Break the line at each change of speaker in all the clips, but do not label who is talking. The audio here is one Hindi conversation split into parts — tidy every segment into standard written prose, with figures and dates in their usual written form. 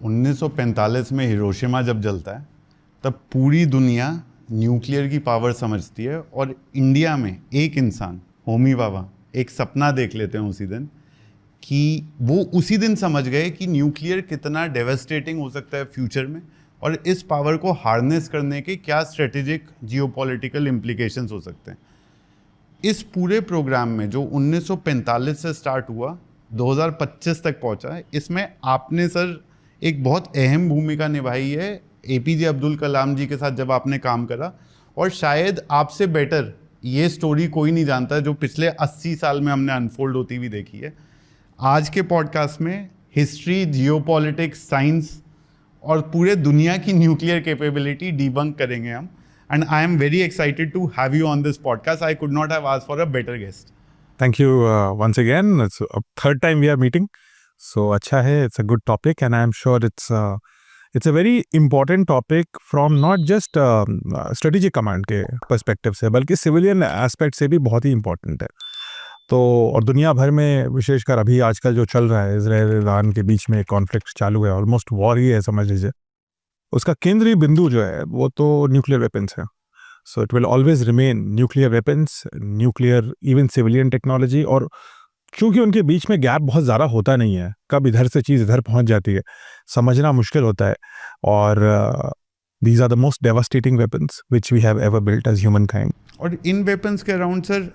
1945 में हिरोशिमा जब जलता है तब पूरी दुनिया न्यूक्लियर की पावर समझती है और इंडिया में एक इंसान होमी भाभा एक सपना देख लेते हैं उसी दिन कि वो उसी दिन समझ गए कि न्यूक्लियर कितना डेवास्टेटिंग हो सकता है फ्यूचर में और इस पावर को हार्नेस करने के क्या स्ट्रेटेजिक जियोपॉलिटिकल इम्प्लीकेशंस हो सकते हैं। इस पूरे प्रोग्राम में जो 1945 से स्टार्ट हुआ 2025 तक पहुंचा है, इसमें आपने सर एक बहुत अहम भूमिका निभाई है एपीजे अब्दुल कलाम जी के साथ जब आपने काम करा। और शायद आपसे बेटर ये स्टोरी कोई नहीं जानता जो पिछले 80 साल में हमने अनफोल्ड होती हुई देखी है। आज के पॉडकास्ट में हिस्ट्री, जियोपॉलिटिक्स, साइंस और पूरे दुनिया की न्यूक्लियर कैपेबिलिटी डिबंक करेंगे हम। And I am very excited to have you on this podcast. I could not have asked for a better guest.
Thank you once again. It's a third time we are meeting. So अच्छा है, it's a good topic and I am sure it's a very important topic from not just strategic command के perspective से बल्कि civilian aspect से भी बहुत ही important है। तो और दुनिया भर में विशेषकर अभी आजकल जो चल रहा है इजराइल ईरान के बीच में कॉन्फ्लिक्ट चालू है, ऑलमोस्ट वॉर ही है समझ लीजिए। उसका केंद्रीय बिंदु जो है वो तो न्यूक्लियर वेपन्स है। So it will always remain nuclear weapons, nuclear even civilian technology। और चूंकि उनके बीच में गैप बहुत ज़्यादा होता नहीं है, कब इधर से चीज़ इधर पहुंच जाती है समझना मुश्किल होता है। और these are the most devastating weapons which we have ever built as humankind।
और इन वेपन्स के अराउंड सर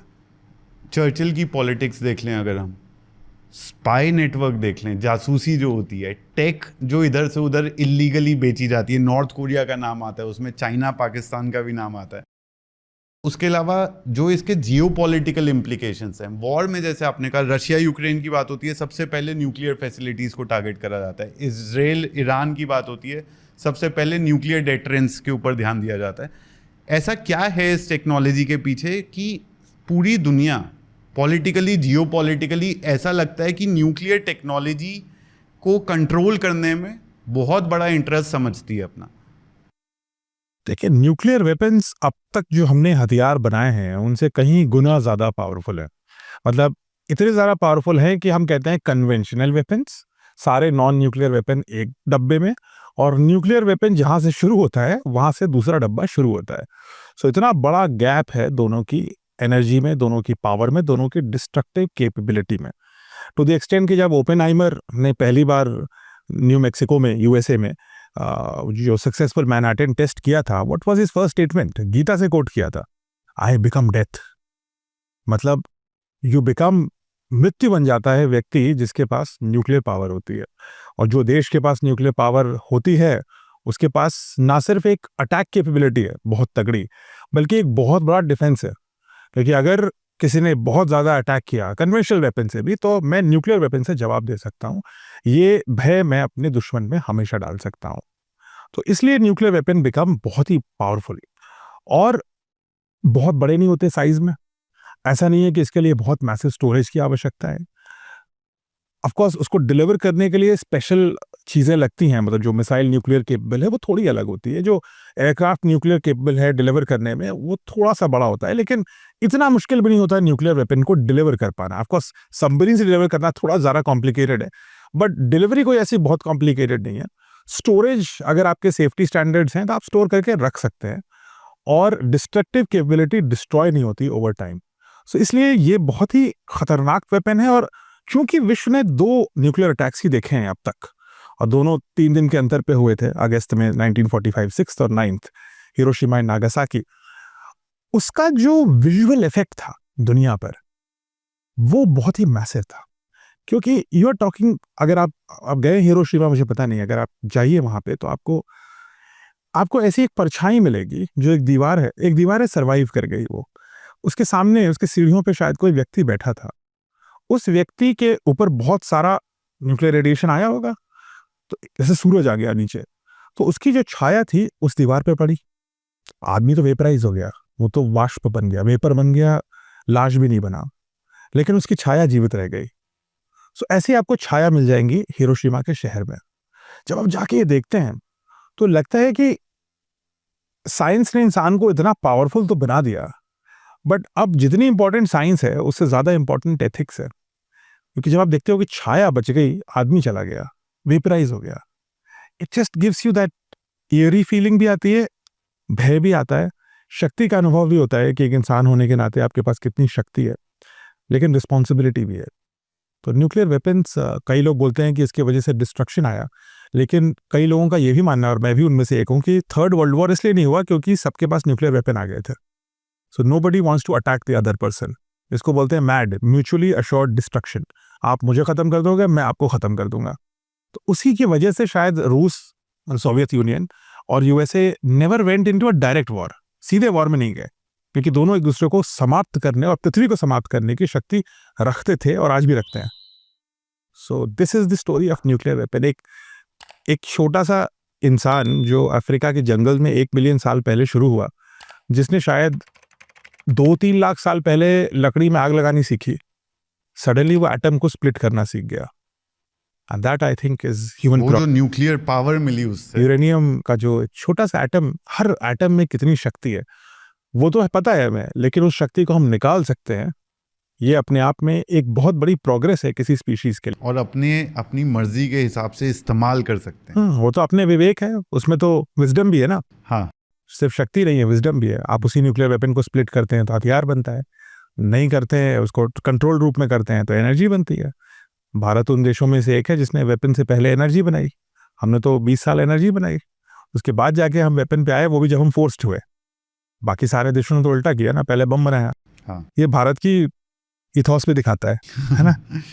चर्चिल की पॉलिटिक्स देख लें, अगर हम स्पाई नेटवर्क देख लें, जासूसी जो होती है, टेक जो इधर से उधर इलीगली बेची जाती है, नॉर्थ कोरिया का नाम आता है उसमें, चाइना पाकिस्तान का भी नाम आता है। उसके अलावा जो इसके जियोपॉलिटिकल इम्प्लीकेशंस हैं, वॉर में जैसे आपने कहा रशिया यूक्रेन की बात होती है, सबसे पहले न्यूक्लियर फैसिलिटीज़ को टारगेट करा जाता है। इजराइल ईरान की बात होती है, सबसे पहले न्यूक्लियर डेटरेंस के ऊपर ध्यान दिया जाता है। ऐसा क्या है इस टेक्नोलॉजी के पीछे कि पूरी दुनिया पॉलिटिकली, जियोपॉलिटिकली ऐसा लगता है कि न्यूक्लियर टेक्नोलॉजी को कंट्रोल करने में बहुत बड़ा इंटरेस्ट समझती है अपना?
देखिए, न्यूक्लियर वेपन्स अब तक जो हमने हथियार बनाए हैं उनसे कहीं गुना ज़्यादा पावरफुल है। मतलब इतने ज़्यादा पावरफुल हैं कि हम कहते हैं कन्वेंशनल वेपन्स, सारे नॉन न्यूक्लियर वेपन एक डब्बे में, और न्यूक्लियर वेपन जहाँ से शुरू होता है वहाँ से दूसरा डब्बा शुरू होता है। सो इतना बड़ा गैप है दोनों की एनर्जी में, दोनों की पावर में, दोनों की डिस्ट्रक्टिव कैपेबिलिटी में। टू द एक्सटेंट कि जब ओपेनहाइमर ने पहली बार न्यू मैक्सिको में, यूएसए में जो सक्सेसफुल मैनहट्टन टेस्ट किया था, what was his first statement? Gita से कोट किया था, आई बिकम डेथ। मतलब यू बिकम, मृत्यु बन जाता है व्यक्ति जिसके पास न्यूक्लियर पावर होती है। और जो देश के पास न्यूक्लियर पावर होती है उसके पास ना सिर्फ एक अटैक कैपेबिलिटी है बहुत तगड़ी, बल्कि एक बहुत बड़ा डिफेंस है। क्योंकि अगर किसी ने बहुत ज़्यादा अटैक किया कन्वेंशनल वेपन से भी, तो मैं न्यूक्लियर वेपन से जवाब दे सकता हूँ। ये भय मैं अपने दुश्मन में हमेशा डाल सकता हूँ। तो इसलिए न्यूक्लियर वेपन बिकम बहुत ही पावरफुल, और बहुत बड़े नहीं होते साइज में। ऐसा नहीं है कि इसके लिए बहुत मैसिव स्टोरेज की आवश्यकता है। ऑफ कोर्स उसको डिलीवर करने के लिए स्पेशल चीज़ें लगती हैं। मतलब जो मिसाइल न्यूक्लियर केपेबल है वो थोड़ी अलग होती है, जो एयरक्राफ्ट न्यूक्लियर केपेबल है डिलीवर करने में वो थोड़ा सा बड़ा होता है, लेकिन इतना मुश्किल भी नहीं होता न्यूक्लियर वेपन को डिलीवर कर पाना। ऑफ कोर्स सबमरीन से डिलीवर करना थोड़ा ज़्यादा कॉम्प्लिकेटेड है, बट डिलीवरी कोई ऐसी बहुत कॉम्प्लिकेटेड नहीं है। स्टोरेज अगर आपके सेफ्टी स्टैंडर्ड्स हैं तो आप स्टोर करके रख सकते हैं, और डिस्ट्रक्टिव कैपेबिलिटी डिस्ट्रॉय नहीं होती ओवर टाइम। सो इसलिए ये बहुत ही खतरनाक वेपन है। और चूंकि विश्व ने 2 न्यूक्लियर अटैक्स ही देखे हैं अब तक, और दोनों 3 दिन के अंतर पे हुए थे, अगस्त में 1945 6th और 9th, हिरोशिमा एंड नागासाकी। उसका जो विजुअल इफेक्ट था दुनिया पर वो बहुत ही मैसिव था। क्योंकि यू आर टॉकिंग, अगर आप गए हिरोशिमा, मुझे पता नहीं, अगर आप जाइए वहां पे तो आपको ऐसी एक परछाई मिलेगी जो एक दीवार है सरवाइव कर गई वो। उसके सामने उसके सीढ़ियों पे शायद कोई व्यक्ति बैठा था, उस व्यक्ति के ऊपर बहुत सारा न्यूक्लियर रेडिएशन आया होगा, तो जैसे सूरज आ गया नीचे, तो उसकी जो छाया थी उस दीवार पे पड़ी। आदमी तो वेपराइज हो गया, वो तो वाष्प बन गया, वेपर बन गया, लाश भी नहीं बना, लेकिन उसकी छाया जीवित रह गई। सो ऐसे आपको छाया मिल जाएंगी हिरोशिमा के शहर में। जब आप जाके ये देखते हैं तो लगता है कि साइंस ने इंसान को इतना पावरफुल तो बना दिया, बट अब जितनी इंपॉर्टेंट साइंस है उससे ज्यादा इंपॉर्टेंट एथिक्स है। क्योंकि जब आप देखते हो कि छाया बच गई, आदमी चला गया, वेपराइज हो गया, it just gives you that eerie feeling भी आती है, भय भी आता है, शक्ति का अनुभव भी होता है कि एक इंसान होने के नाते आपके पास कितनी शक्ति है, लेकिन रिस्पॉन्सिबिलिटी भी है। तो न्यूक्लियर वेपन्स, कई लोग बोलते हैं कि इसकी वजह से डिस्ट्रक्शन आया, लेकिन कई लोगों का ये भी मानना है, और मैं भी उनमें से एक हूँ, कि थर्ड वर्ल्ड वॉर इसलिए नहीं हुआ क्योंकि सबके पास न्यूक्लियर वेपन आ गए थे। So nobody wants to attack the other person. इसको बोलते हैं मैड, म्यूचुअली अश्योर्ड डिस्ट्रक्शन। आप मुझे खत्म कर दोगे, मैं आपको खत्म कर दूंगा। तो उसी की वजह से शायद रूस, सोवियत यूनियन और USA never went into a direct war, सीधे वॉर में नहीं गए, क्योंकि दोनों एक दूसरे को समाप्त करने और पृथ्वी को समाप्त करने की शक्ति रखते थे और आज भी रखते हैं। So this is the story of nuclear weapon. एक छोटा सा इंसान जो अफ्रीका के जंगल में 1 मिलियन साल पहले शुरू हुआ, जिसने शायद 2-3 लाख साल पहले लकड़ी में आग लगानी सीखी, सडनली वो एटम को स्प्लिट करना सीख गया। And that I think is human.
वो जो न्यूक्लियर पावर मिली उससे,
यूरेनियम का जो छोटा सा एटम, हर एटम में कितनी शक्ति है वो तो पता है हमें, लेकिन उस शक्ति को हम निकाल सकते हैं, ये अपने आप में एक बहुत बड़ी प्रोग्रेस है किसी स्पीशीज के लिए।
और अपनी मर्जी के हिसाब से इस्तेमाल कर सकते हैं।
वो तो अपने विवेक है, उसमें तो विजडम भी है ना।
हाँ,
सिर्फ शक्ति नहीं है, विजडम भी है। आप उसी न्यूक्लियर वेपन को स्प्लिट करते हैं तो हथियार बनता है, नहीं करते हैं उसको कंट्रोल रूप में करते हैं तो एनर्जी बनती है। भारत उन देशों में से एक है जिसने वेपन से पहले एनर्जी बनाई। हमने तो 20 साल एनर्जी बनाई, उसके बाद जाके हम वेपन पे आए, वो भी जब हम फोर्स्ड हुए। बाकी सारे देशों ने तो उल्टा किया ना, पहले बम बनाया।
हाँ।
ये भारत की इथॉस पे दिखाता है ना।